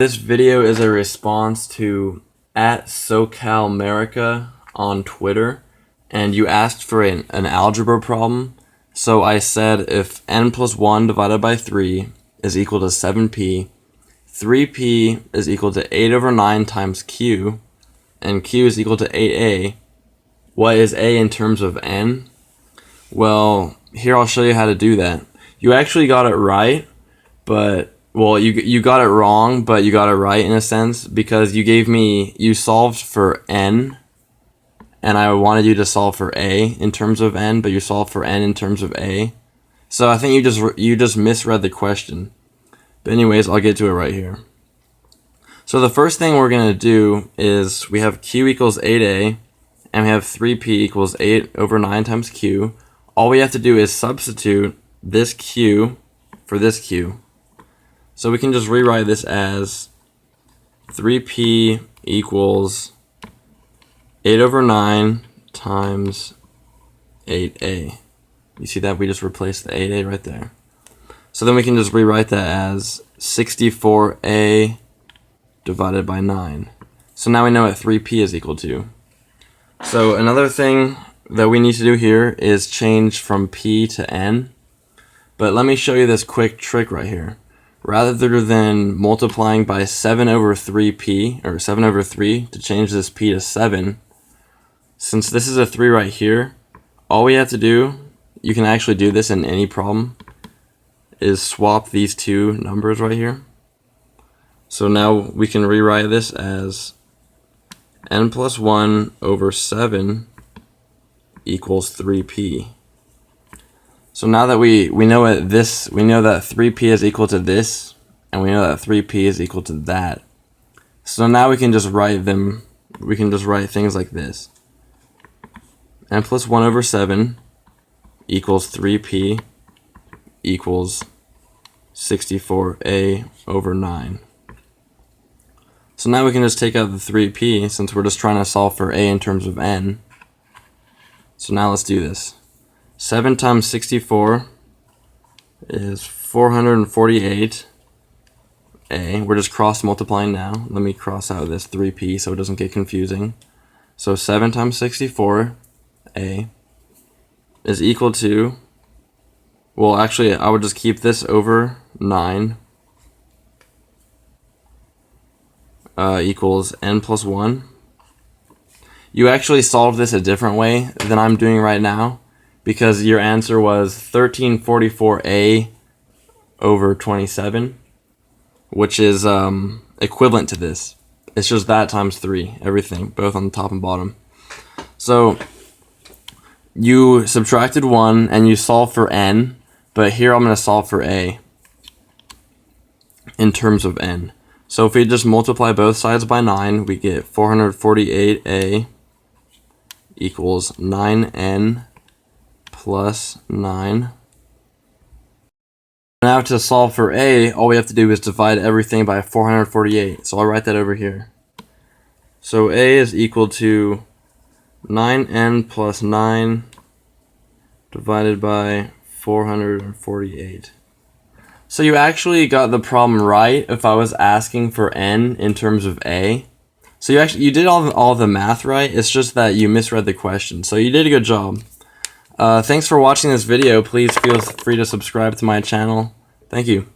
This video is a response to @SoCalMerica on Twitter, and you asked for an algebra problem. So I said if n plus 1 divided by 3 is equal to 7p, 3p is equal to 8 over 9 times q, and q is equal to 8a, what is a in terms of n? Well, here I'll show you how to do that. You actually got it right, but well, you got it wrong, but you got it right in a sense, because you solved for n, and I wanted you to solve for a in terms of n, but you solved for n in terms of a. So I think you just misread the question. But anyways, I'll get to it right here. So the first thing we're gonna do is we have q equals 8a, and we have 3p equals 8 over 9 times q. All we have to do is substitute this q for this q. So we can just rewrite this as 3p equals 8 over 9 times 8a. You see that? We just replaced the 8a right there. So then we can just rewrite that as 64a divided by 9. So now we know what 3p is equal to. So another thing that we need to do here is change from p to n. But let me show you this quick trick right here. Rather than multiplying by 7 over 3p, or 7 over 3, to change this p to 7, since this is a 3 right here, all we have to do, you can actually do this in any problem, is swap these two numbers right here. So now we can rewrite this as n plus 1 over 7 equals 3p. So now that we know that 3p is equal to this, and we know that 3p is equal to that. So now we can just write things like this. N plus 1 over 7 equals 3p equals 64a over 9. So now we can just take out the 3p, since we're just trying to solve for a in terms of n. So now let's do this. 7 times 64 is 448a. We're just cross multiplying now. Let me cross out this 3p so it doesn't get confusing. So 7 times 64a is equal to, well, actually I would just keep this over 9 equals n plus 1. You actually solved this a different way than I'm doing right now, because your answer was 1344a over 27, which is equivalent to this. It's just that times 3, everything, both on the top and bottom. So you subtracted 1 and you solved for n, but here I'm going to solve for a in terms of n. So if we just multiply both sides by 9, we get 448a equals 9n plus 9. Now to solve for a, all we have to do is divide everything by 448. So I'll write that over here. So a is equal to 9n plus 9 divided by 448. So you actually got the problem right if I was asking for n in terms of a. So you did all the math right, it's just that you misread the question. So you did a good job. Thanks for watching this video. Please feel free to subscribe to my channel. Thank you.